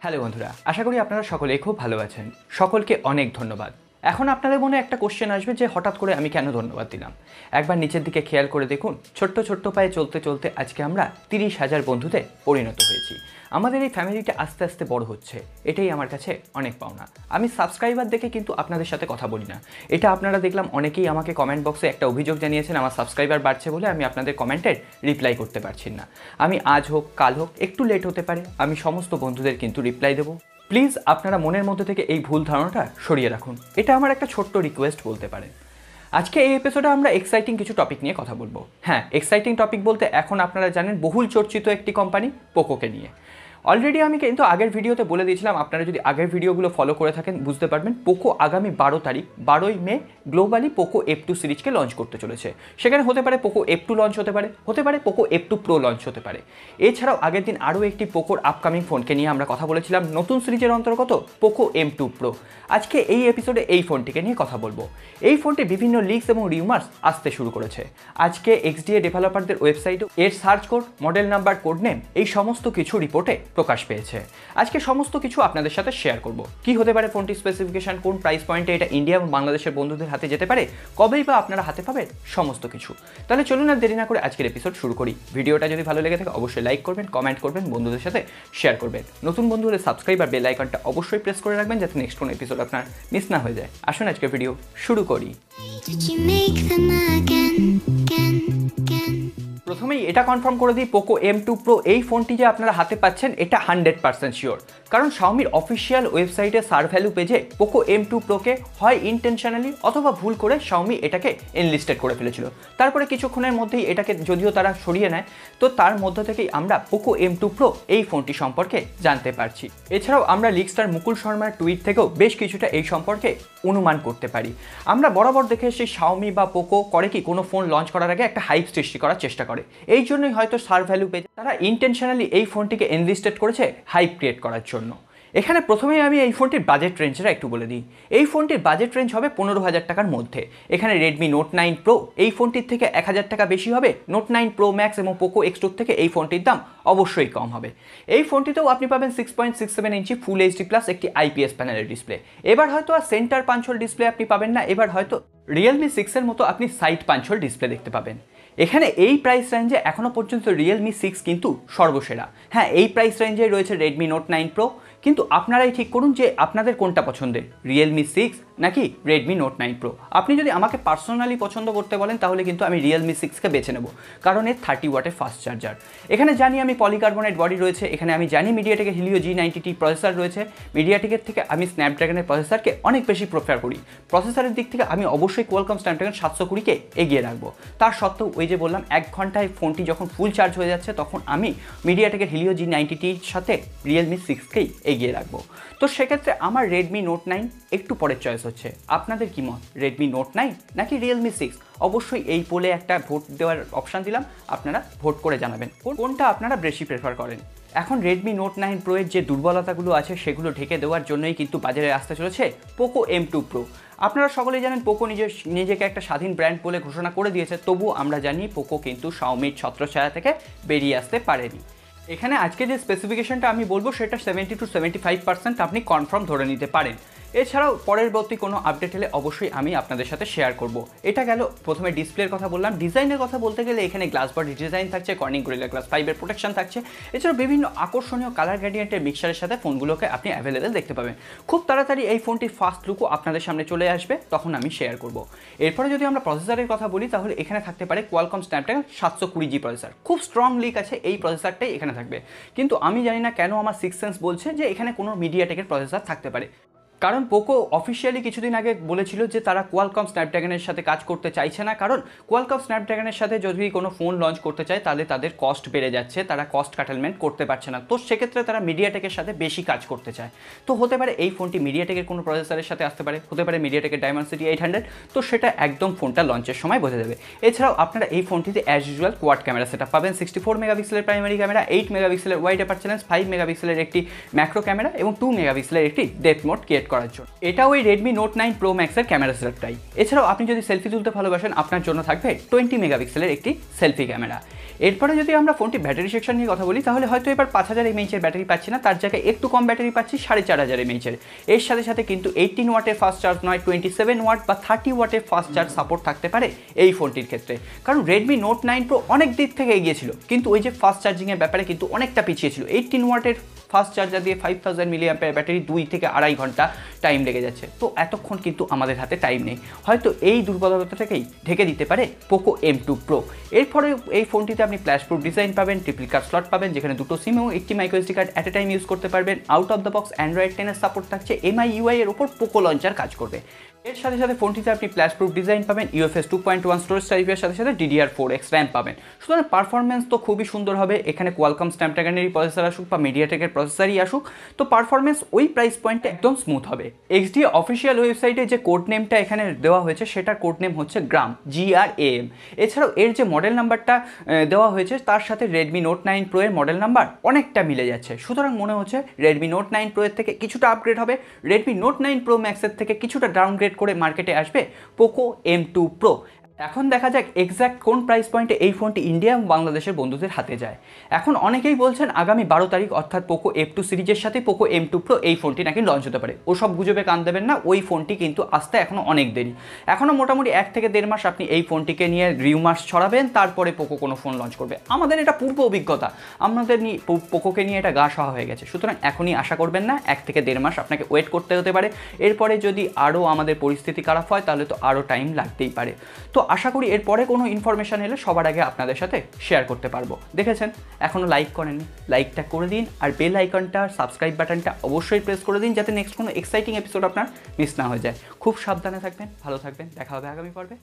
Hello বন্ধুরা, আশা করি আপনারা সকলেই খুব ভালো আছেন। সকলকে অনেক ধন্যবাদ। এখন আপনাদের মনে একটা কোশ্চেন আসবে যে হঠাৎ করে আমি কেন ধন্যবাদ দিলাম। একবার নিচের দিকে খেয়াল করে দেখুন, ছোট্ট ছোট্ট পায়ে চলতে চলতে আজকে আমরা 30,000 বন্ধুতে পরিণত হয়েছি। আমাদের এই ফ্যামিলিটা আস্তে আস্তে বড় হচ্ছে, এটাই আমার কাছে অনেক পাওনা। আমি সাবস্ক্রাইবার দেখে কিন্তু আপনাদের সাথে কথা বলি না। এটা আপনারা দেখলাম অনেকেই আমাকে কমেন্ট বক্সে একটা অভিযোগ জানিয়েছেন আমার সাবস্ক্রাইবার বাড়ছে বলে আমি আপনাদের কমেন্টের রিপ্লাই করতে পারছি না। আমি আজ হোক কাল হোক একটু লেট হতে পারে, আমি সমস্ত বন্ধুদের কিন্তু রিপ্লাই দেবো। প্লিজ আপনারা মনের মধ্যে থেকে এই ভুল ধারণাটা সরিয়ে রাখুন, এটা আমার একটা ছোট্ট রিকোয়েস্ট বলতে পারেন। আজকে এই এপিসোডে আমরা এক্সাইটিং কিছু টপিক নিয়ে কথা বলবো। হ্যাঁ, এক্সাইটিং টপিক বলতে এখন আপনারা জানেন বহুল চর্চিত একটি কোম্পানি পোকোকে নিয়ে। অলরেডি আমি কিন্তু আগের ভিডিওতে বলে দিয়েছিলাম, আপনারা যদি আগের ভিডিওগুলো ফলো করে থাকেন বুঝতে পারবেন পোকো আগামী 12 মে গ্লোবালি পোকো F2 সিরিজকে লঞ্চ করতে চলেছে। সেখানে হতে পারে পোকো F2 লঞ্চ হতে পারে পোকো F2 Pro লঞ্চ হতে পারে। এছাড়াও আগের দিন আরও একটি পোকোর আপকামিং ফোনকে নিয়ে আমরা কথা বলেছিলাম, নতুন সিরিজের অন্তর্গত পোকো M2 Pro। আজকে এই এপিসোডে এই ফোনটিকে নিয়ে কথা বলবো। এই ফোনটি বিভিন্ন লিকস এবং রিউমার্স আসতে শুরু করেছে। আজকে XDA ডেভেলপারদের ওয়েবসাইটে এর search code, model number, code name এই সমস্ত কিছু রিপোর্টে প্রকাশ পেয়েছে। আজকে সমস্ত কিছু আপনাদের সাথে শেয়ার করব। কি হতে পারে ফোনটির স্পেসিফিকেশন, কোন প্রাইস পয়েন্টে এটা ইন্ডিয়া এবং বাংলাদেশের বন্ধুদের হাতে যেতে পারে, কবেই বা আপনারা হাতে পাবেন, সমস্ত কিছু। তাহলে চলুন আর দেরি না করে আজকের এপিসোড শুরু করি। ভিডিওটা যদি ভালো লেগে থাকে অবশ্যই লাইক করবেন, কমেন্ট করবেন, বন্ধুদের সাথে শেয়ার করবেন। নতুন বন্ধু হলে সাবস্ক্রাইব আর বেল আইকনটা অবশ্যই প্রেস করে রাখবেন যাতে নেক্সট কোনো এপিসোড আপনার মিস না হয়ে যায়। আসুন আজকের ভিডিও শুরু করি। প্রথমেই এটা কনফার্ম করে দিই, পোকো M2 Pro এই ফোনটি যে আপনারা হাতে পাচ্ছেন এটা 100% শিওর। কারণ শাওমির অফিসিয়াল ওয়েবসাইটে সার ভ্যালু পেজে পোকো M2 Proকে হয় ইন্টেনশনালি অথবা ভুল করে শাওমি এটাকে এনলিস্টেড করে ফেলেছিল। তারপরে কিছুক্ষণের মধ্যেই এটাকে যদিও তারা সরিয়ে নেয়, তো তার মধ্য থেকেই আমরা পোকো M2 Pro এই ফোনটি সম্পর্কে জানতে পারছি। এছাড়াও আমরা লিকস্টার মুকুল শর্মার টুইট থেকেও বেশ কিছুটা এই সম্পর্কে অনুমান করতে পারি। আমরা বরাবর দেখে এসেছি শাওমি বা পোকো করে কি কোনো ফোন লঞ্চ করার আগে একটা হাইপ সৃষ্টি করার চেষ্টা করে। এই জন্যই হয়তো সার ভ্যালু পেজে তারা ইন্টেনশনালি এই ফোনটিকে এনলিস্টেড করেছে হাইপ ক্রিয়েট করার জন্য। এখানে প্রথমেই আমি এই ফোনটির বাজেট রেঞ্জটা একটু বলে দিই। এই ফোনটির বাজেট রেঞ্জ হবে 15,000 টাকার মধ্যে। এখানে Redmi Note 9 Pro এই ফোনটির থেকে 1000 টাকা বেশি হবে। Note 9 Pro Max এবং Poco X2 থেকে এই ফোনটির দাম অবশ্যই কম হবে। এই ফোনটিতেও আপনি পাবেন 6.67 ইঞ্চি ফুল এইচডি প্লাস একটি IPS প্যানেলের ডিসপ্লে। এবার হয়তো আর সেন্টার পাঞ্চল ডিসপ্লে আপনি পাবেন না, এবার হয়তো Realme 6 এর মতো আপনি সাইড পাঞ্চল ডিসপ্লে দেখতে পাবেন। এখানে এই প্রাইস রেঞ্জে এখনও পর্যন্ত Realme 6 কিন্তু সর্বসেরা। হ্যাঁ, এই প্রাইস রেঞ্জে রয়েছে Redmi Note 9 Pro, কিন্তু আপনারাই ঠিক করুন যে আপনাদের কোনটা পছন্দের, Realme 6 নাকি Redmi Note 9 Pro। আপনি যদি আমাকে পার্সোনালি পছন্দ করতে বলেন তাহলে কিন্তু আমি Realme 6কে বেছে নেব, কারণ এর 30 ওয়াটের ফাস্ট চার্জার। এখানে জানি আমি পলিকার্বনেট বডি রয়েছে, এখানে আমি জানি মিডিয়াটেকের Helio G90T প্রসেসর রয়েছে। মিডিয়াটেকের থেকে আমি স্ন্যাপড্রাগনের প্রসেসরকে অনেক বেশি প্রেফার করি। প্রসেসরের দিক থেকে আমি অবশ্যই কোয়ালকম স্ন্যাপড্রাগন 720কে এগিয়ে রাখবো। তার সত্ত্বেও ওই যে বললাম 1 ঘন্টায় ফোনটি যখন ফুল চার্জ হয়ে যাচ্ছে তখন আমি মিডিয়াটেকের Helio G90Tর সাথে Realme 6কেই এগিয়ে রাখবো। তো সেক্ষেত্রে আমার Redmi Note 9 একটু পরের চয়েস হচ্ছে। আপনাদের কি মত, Redmi Note 9 নাকি Realme 6? অবশ্যই এই পোলে একটা ভোট দেওয়ার অপশান দিলাম, আপনারা ভোট করে জানাবেন কোনটা আপনারা বেশি প্রেফার করেন। এখন Redmi Note 9 Pro এর যে দুর্বলতাগুলো আছে সেগুলো ঢেকে দেওয়ার জন্যই কিন্তু বাজারে আসতে চলেছে পোকো M2 Pro। আপনারা সকলেই জানেন পোকো নিজেকে একটা স্বাধীন ব্র্যান্ড বলে ঘোষণা করে দিয়েছে, তবুও আমরা জানি পোকো কিন্তু শাওমির ছত্রছায়া থেকে বেরিয়ে আসতে পারেনি। এখানে আজকে যে স্পেসিফিকেশনটা আমি বলবো সেটা 70 to 75% আপনি কনফার্ম ধরে নিতে পারেন। এছাড়াও পরবর্তী কোনো আপডেট হলে অবশ্যই আমি আপনাদের সাথে শেয়ার করব। এটা গেল প্রথমে ডিসপ্লের কথা বললাম। ডিজাইনের কথা বলতে গেলে এখানে গ্লাস বডি ডিজাইন থাকছে, কর্নিং গরিলা গ্লাস 5-এর প্রোটেকশন থাকছে। এছাড়াও বিভিন্ন আকর্ষণীয় কালার গ্রেডিয়েন্টের মিক্সচারের সাথে ফোনগুলোকে আপনি অ্যাভেলেবেল দেখতে পাবেন। খুব তাড়াতাড়ি এই ফোনটির ফার্স্ট লুকও আপনাদের সামনে চলে আসবে, তখন আমি শেয়ার করব। এরপরে যদি আমরা প্রসেসরের কথা বলি তাহলে এখানে থাকতে পারে কোয়ালকম স্ন্যাপড্রাগন 720G প্রসেসর। খুব স্ট্রং লিক আছে এই প্রসেসরটাই এখানে থাকবে, কিন্তু আমি জানি না কেন আমার সিক্স সেন্স বলছে যে এখানে কোনো মিডিয়াটেকের প্রসেসর থাকতে পারে। কারণ পোকো অফিসিয়ালি কিছুদিন আগে বলেছিল যে তারা কোয়ালকম স্ন্যাপড্রাগনের সাথে কাজ করতে চাইছে না, কারণ কোয়ালকম স্ন্যাপড্রাগনের সাথে যদি কোনো ফোন লঞ্চ করতে চায় তাহলে তাদের কস্ট বেড়ে যাচ্ছে, তারা কস্ট কাটেলমেন্ট করতে পারছে না। তো সেক্ষেত্রে তারা মিডিয়াটেকের সাথে বেশি কাজ করতে চায়। তো হতে পারে এই ফোনটি মিডিয়াটেকের কোনো প্রসেসরের সাথে আসতে পারে, হতে পারে মিডিয়াটেকের ডায়মেনসিটি 800। তো সেটা একদম ফোনটা লঞ্চের সময় বোঝা যাবে। এছাড়াও আপনারা এই ফোনটিতে as usual quad camera set up পাবেন। 64 মেগাপিক্সেলের প্রাইমারি ক্যামেরা, 8 মেগাপিক্সেলের ওয়াইড অ্যাপারচার লেন্স, 5 মেগাপিক্সেলের একটি ম্যাক্রো ক্যামেরা এবং 2 মেগাপিক্সেলের একটি ডেপথ মোড ক্রিয়েট করার জন্য। এটা ওই Redmi Note 9 Pro Max এর ক্যামেরা সেটআপটাই। এছাড়াও আপনি যদি সেলফি তুলতে ভালোবাসেন আপনার জন্য থাকবে 20 মেগাপিক্সেলের একটি সেলফি ক্যামেরা। এরপরে যদি আমরা ফোনটি ব্যাটারি সেকশন নিয়ে কথা বলি তাহলে হয়তো এবার 5000 mAh এর ব্যাটারি পাচ্ছি না, তার জায়গায় একটু কম ব্যাটারি পাচ্ছি 4500 mAh এর। এর সাথে সাথে কিন্তু 18 ওয়াটের ফাস্ট চার্জ নয়, 27 ওয়াট বা 30 ওয়াটের ফাস্ট চার্জ সাপোর্ট থাকতে পারে এই ফোনটির ক্ষেত্রে। কারণ Redmi Note 9 Pro অনেক দিক থেকে এগিয়ে ছিল, কিন্তু ওই যে ফাস্ট চার্জিংয়ের ব্যাপারে কিন্তু অনেকটা পিছিয়ে ছিল। 18 ওয়াটের ফাস্ট চার্জার দিয়ে 5000 mAh ব্যাটারি 2 থেকে আড়াই ঘন্টা টাইম লেগে যাচ্ছে। তো এতক্ষণ কিন্তু আমাদের হাতে টাইম নেই, হয়তো এই দুর্বলতাটাকেই ঢেকে দিতে পারে Poco M2 Pro। এরপরে এই ফোনটিতে আপনি ফ্ল্যাশ প্রুফ ডিজাইন পাবেন, ট্রিপল কার্ড স্লট পাবেন যেখানে দুটো সিম এবং একটি microSD card at a time use করতে পারবেন। Out of the box Android 10 এর সাপোর্ট থাকছে, MIUI এর ওপর পোকো লঞ্চার কাজ করবে। এর সাথে সাথে ফোনটিতে আপনি ফ্ল্যাশ প্রুফ ডিজাইন পাবেন, UFS 2.1 স্টোরেজ টাইপের সাথে সাথে DDR4X র্যাম পাবেন। সুতরাং পারফরমেন্স তো খুবই সুন্দর হবে। এখানে কোয়ালকম স্ন্যাপড্রাগনেরই প্রসেসর আসুক বা মিডিয়াটেকের প্রসেসরই আসুক, তো পারফরমেন্স ওই প্রাইস পয়েন্টে একদম স্মুথ হবে। XDA অফিসিয়াল ওয়েবসাইটে যে কোড নেমটা এখানে দেওয়া হয়েছে সেটার কোড নেম হচ্ছে গ্রাম, GRAM। এছাড়াও এর যে মডেল নাম্বারটা দেওয়া হয়েছে তার সাথে Redmi Note 9 Pro এর মডেল নাম্বার অনেকটা মিলে যাচ্ছে। সুতরাং মনে হচ্ছে Redmi Note 9 Pro এর থেকে কিছুটা আপগ্রেড হবে, Redmi Note 9 Pro Max এর থেকে কিছুটা ডাউনগ্রেড করে মার্কেটে আসবে Poco M2 Pro। এখন দেখা যাক এক্স্যাক্ট কোন প্রাইস পয়েন্টে এই ফোনটি ইন্ডিয়া এবং বাংলাদেশের বন্ধুদের হাতে যায়। এখন অনেকেই বলছেন আগামী 12 তারিখ অর্থাৎ Poco F2 সিরিজের সাথে Poco M2 Pro এই ফোনটি নাকি লঞ্চ হতে পারে। ওসব গুজবে কান দেবেন না, ওই ফোনটি কিন্তু আসতে এখনও অনেক দেরি। এখনও মোটামুটি 1 থেকে 1.5 মাস আপনি এই ফোনটিকে নিয়ে রিউমার্স ছড়াবেন, তারপরে পোকো কোনো ফোন লঞ্চ করবে। আমাদের এটা পূর্ব অভিজ্ঞতা, আমাদের পোকোকে নিয়ে এটা গা সওয়া হয়ে গেছে। সুতরাং এখনই আশা করবেন না, 1 থেকে 1.5 মাস আপনাকে ওয়েট করতে হতে পারে। এরপরে যদি আরও আমাদের পরিস্থিতি খারাপ হয় তাহলে তো আরও টাইম লাগতেই পারে। তো আশা করি এরপরে কোনো ইনফরমেশন এলে সবার আগে আপনাদের সাথে শেয়ার করতে পারবো। দেখেছেন এখনও লাইক করেননি, লাইকটা করে দিন, আর বেল আইকনটা সাবস্ক্রাইব বাটনটা অবশ্যই প্রেস করে দিন যাতে নেক্সট কোনো এক্সাইটিং এপিসোড আপনার মিস না হয়ে যায়। খুব সাবধানে থাকবেন, ভালো থাকবেন, দেখা হবে আগামী পর্বে।